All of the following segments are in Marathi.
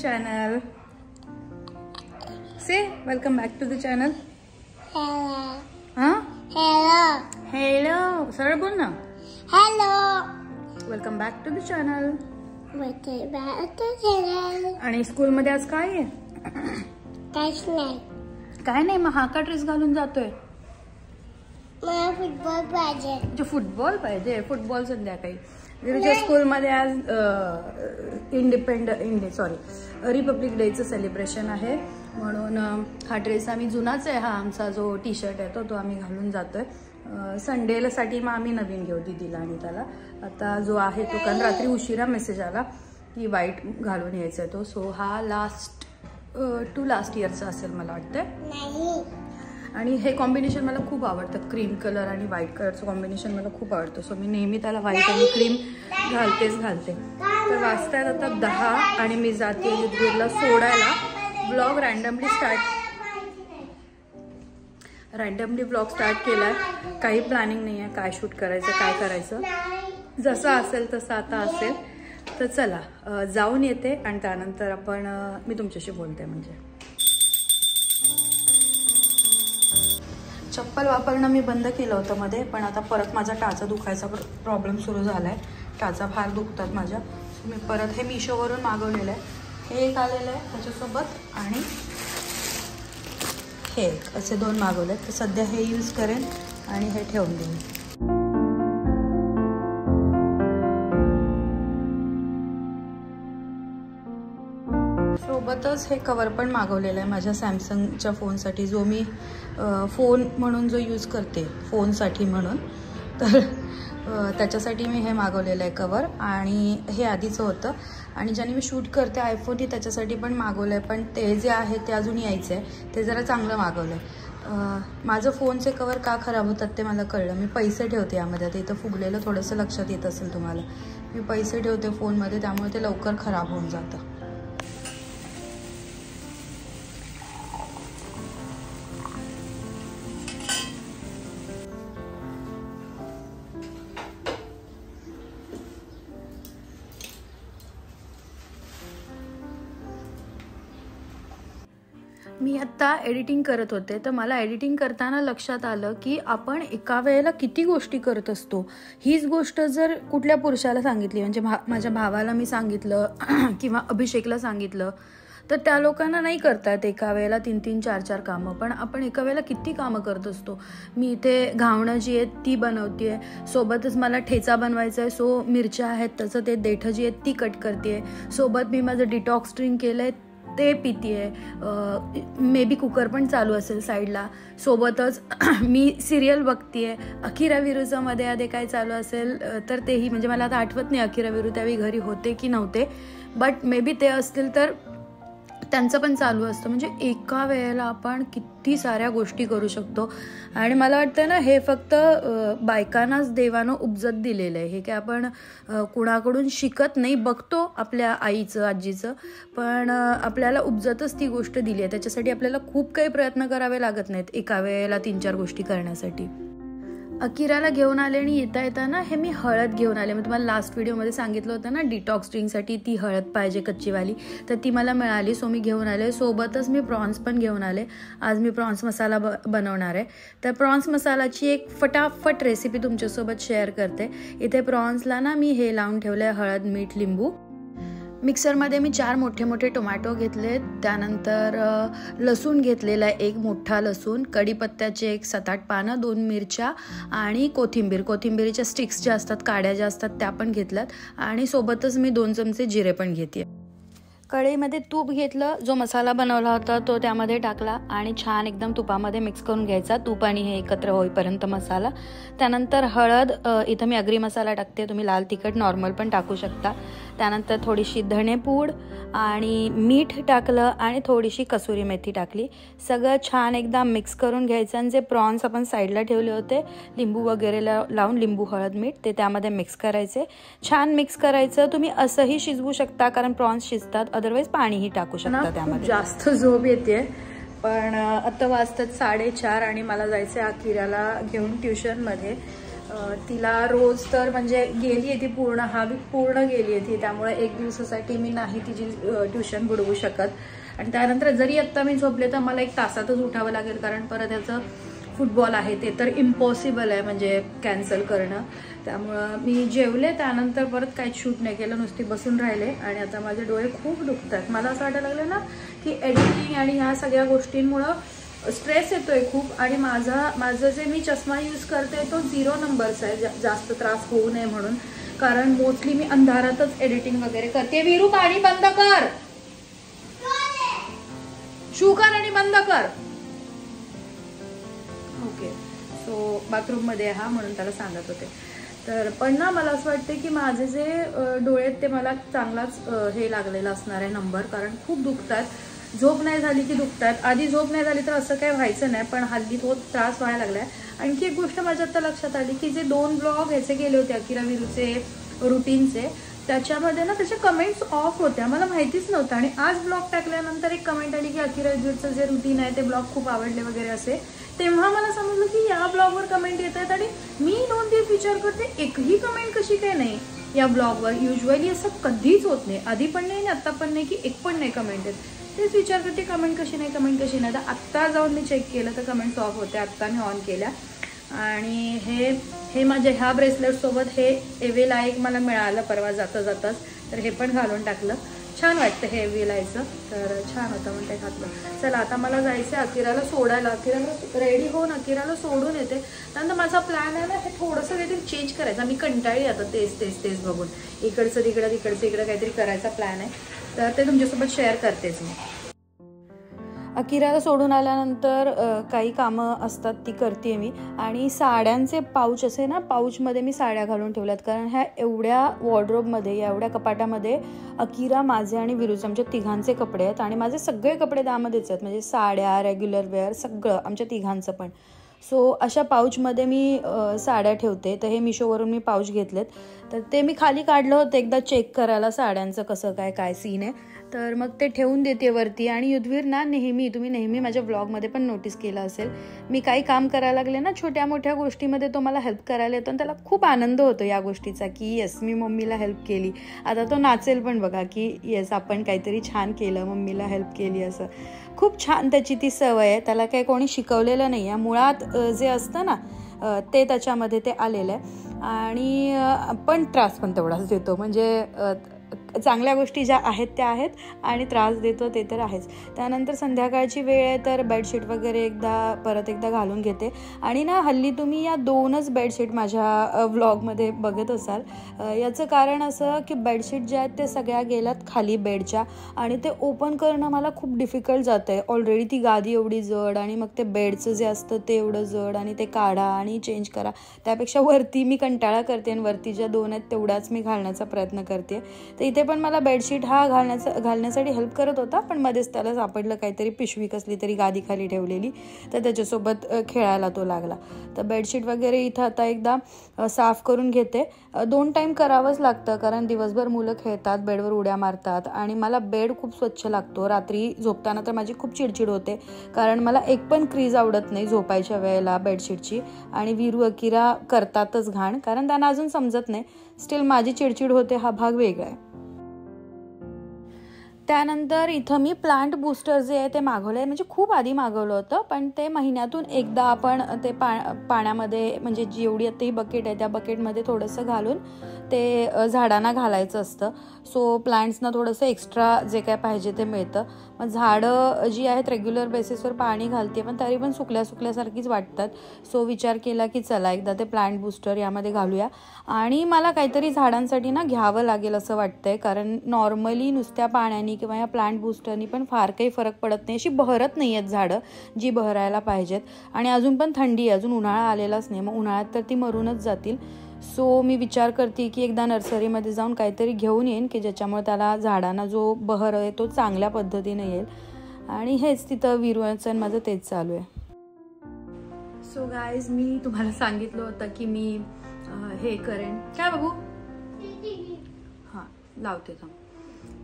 channel. Say welcome back to the channel. Hello. Huh? Hello. Hello. सरळ बोल ना. Hello. Welcome back to the channel. Welcome back to the channel. आणि स्कूल मध्ये आज काय आहे? काहीच नाही. काय नाही, मग हा का ड्रेस घालून जातोय? मला फुटबॉल पाहिजे. तुझे फुटबॉल पाहिजे? फुटबॉल संध्याकाळी. तुझ्या स्कूलमध्ये आज रिपब्लिक डेचं सेलिब्रेशन आहे, म्हणून हा ड्रेस आम्ही जुनाच आहे. हा आमचा जो टी शर्ट आहे तो आम्ही घालून जातोय. संडेला साठी मग आम्ही नवीन घेऊ दीदीला आणि त्याला. आता जो आहे तो कारण रात्री उशिरा मेसेज आला की व्हाईट घालून यायचा आहे तो. सो हा लास्ट इयरचा असेल मला वाटतं. नाही. आणि हे कॉम्बिनेशन मला खूप आवडतं, क्रीम कलर आणि व्हाईट कलरचं कॉम्बिनेशन मला खूप आवडतं. सो मी नेहमी त्याला व्हाईट आणि क्रीम घालते. तर वाजतायत आता 10 आणि मी जाते युद्धवीरला सोडायला. ब्लॉग रँडमली स्टार्ट केलाय. काही प्लॅनिंग नाही आहे काय शूट करायचं काय करायचं, जसं असेल तसं आता असेल. तर चला जाऊन येते आणि त्यानंतर मी तुमच्याशी बोलते. म्हणजे चप्पल वापरणं मी बंद केलं होतं मध्ये, पण आता परत माझा टाचा दुखायचा प्रॉब्लेम सुरू झाला आहे. टाचा फार दुखतात माझ्या. मी परत हे मिशोवरून मागवलेलं आहे. हे एक आलेलं आहे त्याच्यासोबत आणि हे एक, असे 2 मागवले आहेत. तर सध्या हे यूज करेन आणि हे ठेवून देईन. सोबतच हे कवर पण मागवलेलं आहे माझ्या सॅमसंगच्या फोनसाठी, जो मी फोन म्हणून जो यूज करते फोनसाठी म्हणून. तर त्याच्यासाठी मी हे मागवलेलं आहे कवर. आणि हे आधीचं होतं आणि ज्याने मी शूट करते आयफोनही त्याच्यासाठी पण मागवलं आहे, पण ते जे आहे ते अजून यायचं आहे. ते जरा चांगलं मागवलं आहे. माझं फोनचे कवर का खराब होतात ते मला कळलं. मी पैसे ठेवते यामध्ये. आता इथं फुगलेलं थोडंसं लक्षात येत असेल तुम्हाला. मी पैसे ठेवते फोनमध्ये, त्यामुळे ते लवकर खराब होऊन जातं. मी आत्ता एडिटिंग करत होते, तर मला एडिटिंग करताना लक्षात आलं की आपण एका वेळेला किती गोष्टी करत असतो. हीच गोष्ट जर कुठल्या पुरुषाला सांगितली, म्हणजे माझ्या भावाला मी सांगितलं किंवा अभिषेकला सांगितलं, तर त्या लोकांना नाही करतात एका वेळेला 3-3, 4-4 कामं. पण आपण एका वेळेला किती कामं करत असतो. मी इथे घावणं जी आहेत ती बनवते आहे, सोबतच मला ठेचा बनवायचा आहे, सो मिरच्या आहेत तसं ते देठं जी आहेत ती कट करते आहे, सोबत मी माझं डिटॉक्स ड्रिंक केलं आहे ते पितीये. मे बी कुकर पण चालू असेल साईडला. सोबतच मी सिरियल बघतीये. अकिरा विरूचं मध्ये आधी काय चालू असेल तर तेही, म्हणजे मला आता आठवत नाही अकिरा विरू त्यावेळी घरी होते की नव्हते, बट मे बी ते असतील तर त्यांचं पण चालू असतं. म्हणजे एका वेळेला आपण किती साऱ्या गोष्टी करू शकतो. आणि मला वाटतं ना, हे फक्त बायकांनाच देवानं उपजत दिलेलं आहे. हे काय आपण कुणाकडून शिकत नाही. बघतो आपल्या आईचं आजीचं, पण आपल्याला उपजतच ती गोष्ट दिली आहे. त्याच्यासाठी आपल्याला खूप काही प्रयत्न करावे लागत नाहीत एका वेळेला 3-4 गोष्टी करण्यासाठी. अकिराला घेऊन आले आणि येताना हे मी हळद घेऊन आले. मी तुम्हाला लास्ट व्हिडिओमध्ये सांगितलं होतं ना, डिटॉक्स ड्रिंकसाठी ती हळद पाहिजे कच्चीवाली, तर ती मला मिळाली. सो मी घेऊन आले. सोबतच मी प्रॉन्स पण घेऊन आले. आज मी प्रॉन्स मसाला बनवणार आहे. तर प्रॉन्स मसालाची एक फटाफट रेसिपी तुमच्यासोबत शेअर करते. इथे प्रॉन्सला ना मी हे लावून ठेवलं आहे, हळद, मीठ, लिंबू. मिक्सरमध्ये मी 4 मोठे टोमॅटो घेतले. त्यानंतर लसूण घेतलेला आहे, 1 मोठा लसूण, कढीपत्त्याचे 1 7-8 पानं, 2 मिरच्या आणि कोथिंबीरच्या स्टिक्स ज्या असतात, काड्या ज्या असतात त्या पण घेतल्यात. आणि सोबतच मी 2 चमचे जिरे पण घेते. कढईमध्ये तूप घेतलं, जो मसाला बनवला होता तो त्यामध्ये टाकला आणि छान एकदम तुपामध्ये मिक्स करून घ्यायचा. तूप आणि हे एकत्र होईपर्यंत मसाला. त्यानंतर हळद, इथं मी अग्री मसाला टाकते, तुम्ही लाल तिखट नॉर्मल पण टाकू शकता. त्यानंतर थोडीशी धणेपूड आणि मीठ टाकलं आणि थोडीशी कसुरी मेथी टाकली. सगळं छान एकदा मिक्स करून घ्यायचं. आणि जे प्रॉन्स आपण साईडला ठेवले होते लिंबू वगैरे लावून, लिंबू, हळद, मीठ, ते त्यामध्ये मिक्स करायचे. छान मिक्स करायचं. तुम्ही असंही शिजवू शकता कारण प्रॉन्स शिजतात, अदरवाईज पाणीही टाकू शकता त्यामध्ये. जास्त झोप येते, पण आता वाजतात 4:30 आणि मला जायचं आहे अकिराला घेऊन ट्युशनमध्ये. तिला रोज तर म्हणजे गेली आहे ती पूर्ण, हा वीक पूर्ण गेली आहे ती, त्यामुळे एक दिवसासाठी मी नाही तिची ट्युशन बुडवू शकत. आणि त्यानंतर जरी आत्ता मी झोपले तर मला 1 तासातच उठावं लागेल, कारण परत याचं फुटबॉल आहे ते तर इम्पॉसिबल आहे म्हणजे कॅन्सल करणं. त्यामुळं मी जेवले, त्यानंतर परत काहीच शूट नाही केलं, नुसती बसून राहिले. आणि आता माझे डोळे खूप दुखतात. मला असं वाटायला लागलं ना की एडिटिंग आणि ह्या सगळ्या गोष्टींमुळं स्ट्रेस येतोय खूप. आणि माझं जे मी चष्मा यूज करते तो 0 नंबरचा आहे, जास्त त्रास होऊ नये म्हणून, कारण मोस्टली मी अंधारातच एडिटिंग वगैरे करते. वीरू पाणी बंद कर, शू कर आणि बंद कर. ओके, सो बाथरूम मध्ये हा म्हणून त्याला सांगत होते. तर पण ना मला असं वाटतं की माझे जे डोळे ते मला चांगलाच हे लागलेला असणार आहे नंबर, कारण खूप दुखतात. झोप नाही झाली की दुखतात. आधी झोप नाही झाली तर असं काही व्हायचं नाही, पण हल्ली तो त्रास व्हायला लागलाय. आणखी एक गोष्ट माझ्या आता लक्षात आली की जे 2 ब्लॉग ह्याचे गेले होते अकिरा वीरूचे रुटीनचे, त्याच्यामध्ये ना त्याच्या कमेंट्स ऑफ होत्या, मला माहितीच नव्हतं. आणि आज ब्लॉग टाकल्यानंतर एक कमेंट आली की अकिरा वीरूचं जे रुटीन आहे ते ब्लॉग खूप आवडले वगैरे असे. तेव्हा मला समजलं की या ब्लॉगवर कमेंट येत आहेत. आणि मी 2 दिवस विचार करते एकही कमेंट कशी काय नाही या ब्लॉगवर. युजली असं कधीच होत नाही, आधी पण नाही आणि आता पण नाही की एक पण नाही कमेंट येत. तेच विचार करते कमेंट कशी नाही. तर आत्ता जाऊन मी चेक केलं तर कमेंट्स ऑफ होते, आत्ता मी ऑन केल्या. आणि हे माझ्या ह्या ब्रेसलेटसोबत हे एव्हेलाईक मला मिळालं परवा जाताच, तर हे पण घालून टाकलं. छान वाटतं हे एव्हेलाईचं, तर छान होतं म्हणून ते घातलं. चला आता मला जायचं अकिराला सोडायला. अकिराला रेडी होऊन अकिराला सोडून येते. त्यानंतर माझा प्लॅन आहे ना हे थोडंसं काहीतरी चेंज करायचा. मी कंटाळी आता तेच बघून, इकडचं तिकडं काहीतरी करायचा प्लॅन आहे, तर ते तुमच्यासोबत शेअर करतेच मी. अकिराला सोडून आल्यानंतर काही कामं असतात ती करते मी. आणि साड्यांचे पाऊच असे ना, पाऊचमध्ये मी साड्या घालून ठेवल्यात, कारण ह्या एवढ्या वॉर्डरोबमध्ये, या एवढ्या कपाटामध्ये अकिरा, माझे आणि विरूचे आमच्या तिघांचे कपडे आहेत. आणि माझे सगळे कपडे त्यामध्येच आहेत, म्हणजे साड्या, रेग्युलर वेअर सगळं आमच्या तिघांचं पण. सो अशा पाऊचमध्ये मी साड्या ठेवते. तर हे मिशोवरून मी पाऊच घेतलेत, तर ते मी खाली काढलं होतं एकदा चेक करायला साड्यांचं कसं काय सीन आहे. तर मग ते ठेवून देते वरती. आणि युद्धवीर ना तुम्ही नेहमी माझ्या ब्लॉगमध्ये पण नोटीस केलं असेल, मी काही काम करायला लागले ना छोट्या मोठ्या गोष्टीमध्ये तो मला हेल्प करायला येतो, आणि त्याला खूप आनंद होतो या गोष्टीचा की येस मी मम्मीला हेल्प केली. आता तो नाचेल पण बघा की येस आपण काहीतरी छान केलं, मम्मीला हेल्प केली असं. खूप छान त्याची ती सवय आहे, त्याला काही कोणी शिकवलेलं नाही आहे. मुळात जे असतं ना ते त्याच्यामध्ये ते आलेलं आहे. आणि पण त्रास पण तेवढाच देतो, म्हणजे चांगल्या गोष्टी ज्या आहेत त्या आहेत आणि त्रास देतो ते तर आहेच. त्यानंतर संध्याकाळची वेळ आहे, तर बेडशीट वगैरे परत एकदा घालून घेते. आणि ना हल्ली तुम्ही या 2च बेडशीट माझ्या व्लॉगमध्ये बघत असाल. याचं कारण असं की बेडशीट ज्या आहेत ते सगळ्या गेल्यात खाली बेडच्या, आणि ते ओपन करणं मला खूप डिफिकल्ट जातं आहे. ऑलरेडी ती गादी एवढी जड, आणि मग ते बेडचं जे असतं ते एवढं जड, आणि ते काढा आणि चेंज करा. त्यापेक्षा वरती मी कंटाळा करते, आणि वरती ज्या 2 आहेत तेवढ्याच मी घालण्याचा प्रयत्न करते. तर इथे पण मला बेडशीट हा घालण्यासाठी हेल्प करत होता, पण मध्येच त्याला सापडलं काहीतरी पिशवी कसली तरी गादी खाली ठेवलेली, तर त्याच्यासोबत खेळायला तो लागला. तर बेडशीट वगैरे इथं आता एकदा साफ करून घेते. 2 टाईम करावंच लागतं, कारण दिवसभर मुलं खेळतात, बेडवर उड्या मारतात, आणि मला बेड खूप स्वच्छ लागतो. रात्री झोपताना तर माझी खूप चिडचिड होते, कारण मला एक पण क्रीज आवडत नाही झोपायच्या वेळेला बेडशीटची. आणि वीरू अकिरा करतातच घाण, कारण त्यांना अजून समजत नाही. स्टील माझी चिडचिड होते, हा भाग वेगळा आहे. त्यानंतर इथं मी प्लांट बूस्टर जे आहे ते मागवलं आहे, म्हणजे खूप आधी मागवलं होतं, पण ते महिन्यातून एकदा आपण ते पाण्यामध्ये, म्हणजे जेवढी आता ही बकेट आहे त्या बकेटमध्ये थोडंसं घालून ते झाडांना घालायचं असतं. सो प्लांट्सना थोडंसं एक्स्ट्रा जे काय पाहिजे ते मिळतं. मग झाडं जी आहेत रेग्युलर बेसिसवर पाणी घालते, पण तरी पण सुकल्यासारखीच वाटतात. सो विचार केला की चला एकदा ते प्लांट बूस्टर यामध्ये घालूया. आणि मला काहीतरी झाडांसाठी ना घ्यावं लागेल असं वाटतंय, कारण नॉर्मली नुसत्या पाण्याने किंवा या प्लांट बूस्टरनी पण फार काही फरक पडत नाही. अशी बहरत नाही आहेत झाडं जी बहरायला पाहिजेत. आणि अजून पण थंडी आहे, अजून उन्हाळा आलेलाच नाही, मग उन्हाळ्यात तर ती मरूनच जातील. सो मी विचार करते की एकदा नर्सरीमध्ये जाऊन काहीतरी घेऊन येईन की ज्याच्यामुळे त्याला झाडांना जो बहर आहे तो चांगल्या पद्धतीने येईल. आणि हेच तिथं विरूचं आणि माझं तेच चालू आहे. सो गाईज, मी तुम्हाला सांगितलं होतं की मी हे करेन. काय बघू? हां लावते थांब.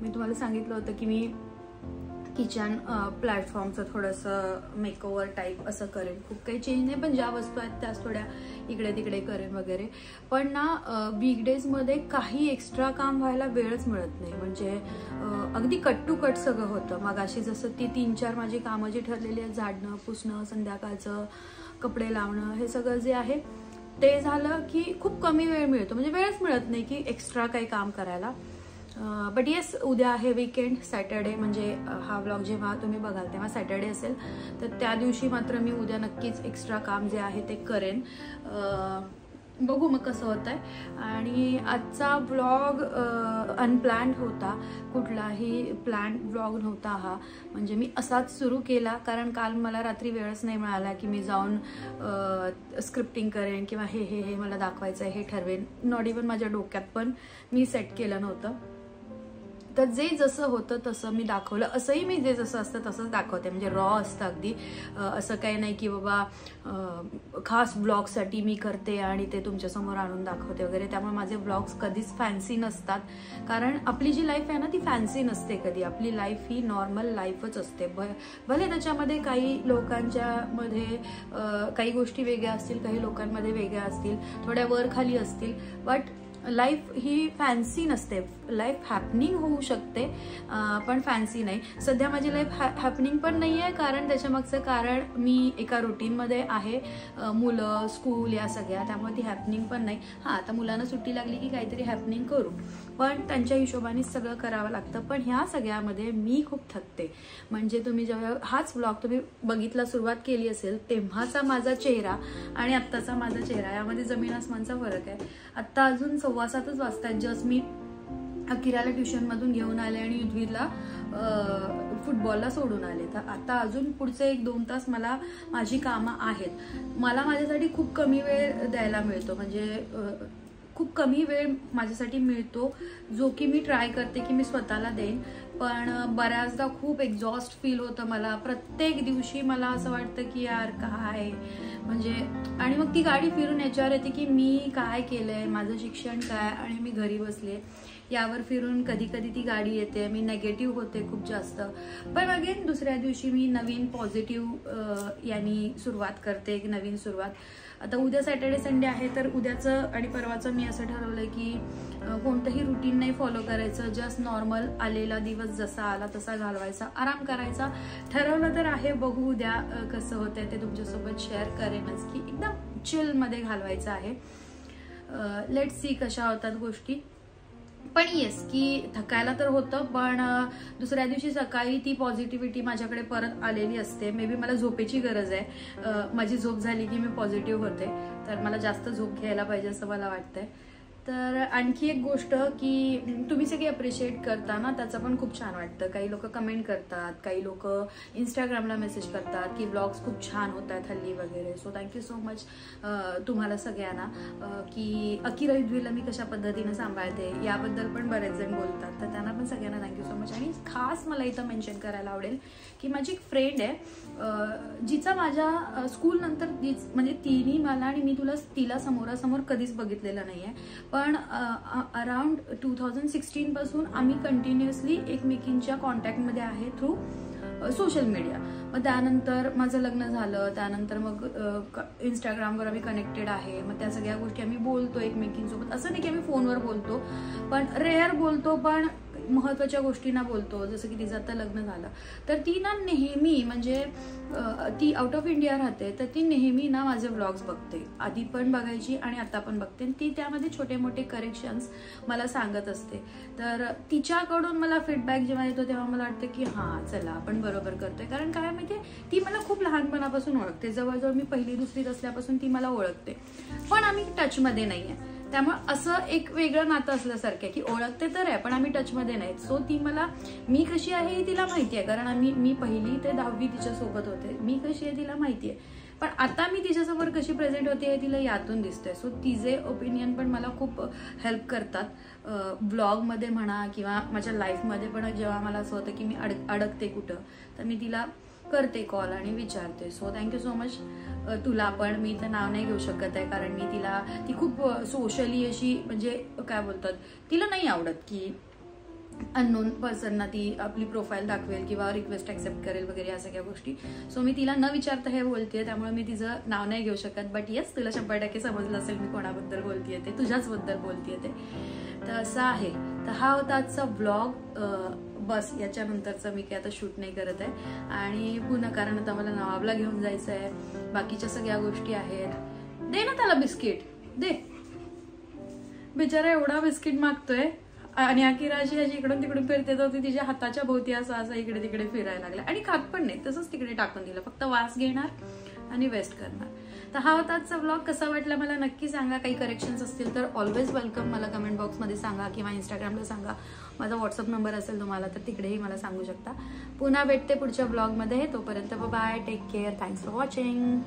मी तुम्हाला सांगितलं होतं की किचन प्लॅटफॉर्मचं थोडंसं मेकओव्हर टाईप असं करेन. खूप काही चेंज नाही, पण ज्या वस्तू आहेत त्याच थोड्या इकडे तिकडे करेन वगैरे. पण ना वीकडेजमध्ये काही एक्स्ट्रा काम व्हायला वेळच मिळत नाही. म्हणजे अगदी कट टू कट सगळं होतं. मग अशी जसं ती 3-4 माझी कामं जी ठरलेली आहेत, झाडणं, पुसणं, संध्याकाळचं कपडे लावणं, हे सगळं जे आहे ते झालं की खूप कमी वेळ मिळतो. म्हणजे वेळच मिळत नाही की एक्स्ट्रा काही काम करायला. बट येस, उद्या आहे वीकेंड, सॅटर्डे. म्हणजे हा व्लॉग जेव्हा तुम्ही बघाल तेव्हा सॅटर्डे असेल, तर त्या दिवशी मात्र मी उद्या नक्कीच एक्स्ट्रा काम जे आहे ते करेन. बघू मग कसं होत आहे. आणि आजचा व्लॉग अनप्लॅन्ड होता, कुठलाही प्लॅन्ड व्लॉग नव्हता हा. म्हणजे मी असाच सुरू केला, कारण काल मला रात्री वेळच नाही मिळाला की मी जाऊन स्क्रिप्टिंग करेन किंवा हे हे हे मला दाखवायचं आहे हे ठरवेन. नॉट इव्हन माझ्या डोक्यात पण मी सेट केलं नव्हतं. तर जे जसं होतं तसं मी दाखवलं. असंही मी जे जसं असतं तसंच दाखवते, म्हणजे रॉ असतं अगदी. असं काही नाही की बाबा खास ब्लॉगसाठी मी करते आणि ते तुमच्यासमोर आणून दाखवते वगैरे. त्यामुळे माझे ब्लॉग्स कधीच फॅन्सी नसतात, कारण आपली जी लाईफ आहे ना ती फॅन्सी नसते कधी. आपली लाईफ ही नॉर्मल लाईफच असते. भले त्याच्यामध्ये काही लोकांच्या मध्ये काही गोष्टी वेगळ्या असतील, काही लोकांमध्ये वेगळ्या असतील, थोड्या वर खाली असतील, बट लाईफ ही फॅन्सी नसते. लाईफ हॅपनिंग होऊ शकते पण फॅन्सी नाही. सध्या माझी लाईफ हॅपनिंग पण नाही आहे, कारण त्याच्यामागचं कारण मी एका रुटीनमध्ये आहे. मुलं, स्कूल या सगळ्या, त्यामुळे ती हॅपनिंग पण नाही. हां, आता मुलांना सुट्टी लागली की काहीतरी हॅपनिंग करू, पण त्यांच्या हिशोबानेच सगळं करावं लागतं. पण ह्या सगळ्यामध्ये मी खूप थकते. म्हणजे तुम्ही जेव्हा हाच व्लॉग तुम्ही बघितला, सुरुवात केली असेल, तेव्हाचा माझा चेहरा आणि आत्ताचा माझा चेहरा यामध्ये जमीन आसमानचा फरक आहे. आत्ता अजून 7:15 वाजतायत. जस्ट मी अकिराला ट्युशनमधून घेऊन आले आणि युद्धवीरला फुटबॉलला सोडून आले. तर आता अजून पुढचे 1-2 तास मला माझी कामं आहेत. मला माझ्यासाठी खूप कमी वेळ द्यायला मिळतो. म्हणजे खूप कमी वेळ माझ्यासाठी मिळतो, जो की मी ट्राय करते की मी स्वतःला देईन. पण बऱ्याचदा खूप एक्झॉस्ट फील होतं मला. प्रत्येक दिवशी मला असं वाटतं की यार काय, म्हणजे आणि मग ती गाडी फिरून याच्यावर येते की मी काय केलंय, माझं शिक्षण काय आणि मी घरी बसले, यावर फिरून कधी कधी ती गाडी येते. मी नेगेटिव्ह होते खूप जास्त. पण अगेन दुसऱ्या दिवशी मी नवीन पॉझिटिव्ह यांनी सुरुवात करते, एक नवीन सुरुवात. आता उद्या सॅटर्डे संडे आहे, तर उद्याचं आणि परवाचं मी असं ठरवलंय की कोणतंही रुटीन नाही फॉलो करायचं. जस्ट नॉर्मल आलेला दिवस जसा आला तसा घालवायचा, आराम करायचा. ठरवलं तर आहे, बघू उद्या कसं होतंय ते तुमच्यासोबत शेअर करेनच, की एकदम चिल मध्ये घालवायचं आहे. लेट्स सी कशा होतात गोष्टी. पण येस, की थकायला तर होतं, पण दुसऱ्या दिवशी सकाळी ती पॉझिटिव्हिटी माझ्याकडे परत आलेली असते. मे बी मला झोपेची गरज आहे. माझी झोप झाली की मी पॉझिटिव्ह होते, तर मला जास्त झोप घ्यायला पाहिजे असं मला वाटतंय. तर आणखी एक गोष्ट की तुम्ही सगळे अप्रिशिएट करता ना, त्याचं पण खूप छान वाटतं. काही लोक कमेंट करतात, काही लोक इंस्टाग्रामला मेसेज करतात की ब्लॉग्स खूप छान होत आहेत हल्ली वगैरे. सो थँक्यू सो मच तुम्हाला सगळ्यांना. की अकिरा युद्धवीरला मी कशा पद्धतीने सांभाळते याबद्दल पण बरेच जण बोलतात, तर त्यांना पण सगळ्यांना थँक्यू सो मच. आणि खास मला इथं मेन्शन करायला आवडेल की माझी एक फ्रेंड आहे जिचा माझ्या स्कूल नंतर म्हणजे तिने मला आणि मी तिला समोरासमोर कधीच बघितलेलं नाहीये, पण अराउंड 2016 पासून आम्ही कंटिन्युअसली एकमेकींच्या कॉन्टॅक्टमध्ये आहे थ्रू सोशल मीडिया. मग त्यानंतर माझं लग्न झालं, त्यानंतर मग इंस्टाग्रामवर आम्ही कनेक्टेड आहे. मग त्या सगळ्या गोष्टी आम्ही बोलतो एकमेकींसोबत. असं नाही की आम्ही फोनवर बोलतो, पण रेअर बोलतो, पण महत्वाच्या गोष्टींना बोलतो. जसं की तिचं आता लग्न झालं, तर ती ना नेहमी, म्हणजे ती आउट ऑफ इंडिया राहते, तर ती नेहमी ना माझे व्लॉग्स बघते. आधी पण बघायची आणि आता पण बघते. ती त्यामध्ये छोटे मोठे करेक्शन्स मला सांगत असते. तर तिच्याकडून मला फीडबॅक जेव्हा येतो तेव्हा मला वाटतं की हां चला आपण बरोबर करतोय. कारण काय माहितीये, ती मला खूप लहानपणापासून ओळखते. जवळजवळ मी 1ली-2रीत असल्यापासून ती मला ओळखते, पण आम्ही टचमध्ये नाहीये. त्यामुळे असं एक वेगळं नातं असल्यासारखं आहे की ओळखते तर आहे पण आम्ही टचमध्ये नाहीत. सो ती मला, मी कशी आहे हे तिला माहिती आहे, कारण मी 1ली ते 10वी तिच्यासोबत होते. मी कशी आहे तिला माहिती आहे, पण आता मी तिच्यासमोर कशी प्रेझेंट होते हे तिला यातून दिसतंय. सो तिचे ओपिनियन पण मला खूप हेल्प करतात ब्लॉगमध्ये म्हणा किंवा माझ्या लाईफमध्ये पण. जेव्हा मला असं होतं की मी अडकते कुठं, तर मी तिला करते कॉल आणि विचारते. सो थँक्यू सो मच तुला पण. मी तर नाव नाही घेऊ शकत आहे, कारण ती खूप सोशली अशी, म्हणजे काय बोलतात, तिला नाही आवडत की अननोन पर्सनना ती आपली प्रोफाईल दाखवेल किंवा रिक्वेस्ट ऍक्सेप्ट करेल वगैरे या सगळ्या गोष्टी. सो मी तिला न विचारता हे बोलतेय, त्यामुळे मी तिचं नाव नाही घेऊ शकत. बट येस, तुला 100% समजलं असेल मी कोणाबद्दल बोलतेय ते, तुझ्याच बद्दल बोलतेय ते. तर असं आहे. तर हा होता आजचा व्लॉग. बस याच्यानंतरचं मी काही आता शूट नाही करत आहे. आणि पुन्हा कारण आता मला नवाबला घेऊन जायचं आहे, बाकीच्या सगळ्या गोष्टी आहेत. दे ना त्याला बिस्किट, दे. बिचारा एवढा बिस्किट मागतोय. आणि अकिराची अशी इकडून तिकडून फिरते, तर ती तिच्या हाताच्या भोवती असं इकडे तिकडे फिरायला लागला. आणि खात पण नाही, तसंच तिकडे टाकून दिलं, फक्त वास घेणार आणि वेस्ट करणार. तर हा होता आजचा व्लॉग. कसा वाटला मला नक्की सांगा. काही करेक्शन्स असतील तर ऑलवेज वेलकम. मला कमेंट बॉक्समध्ये सांगा किंवा इंस्टाग्रामला सांगा. माझा व्हॉट्सअप नंबर असेल तुम्हाला तर तिकडेही मला सांगू शकता. पुन्हा भेटते पुढच्या व्लॉगमध्ये. तोपर्यंत bye, take care, thanks for watching.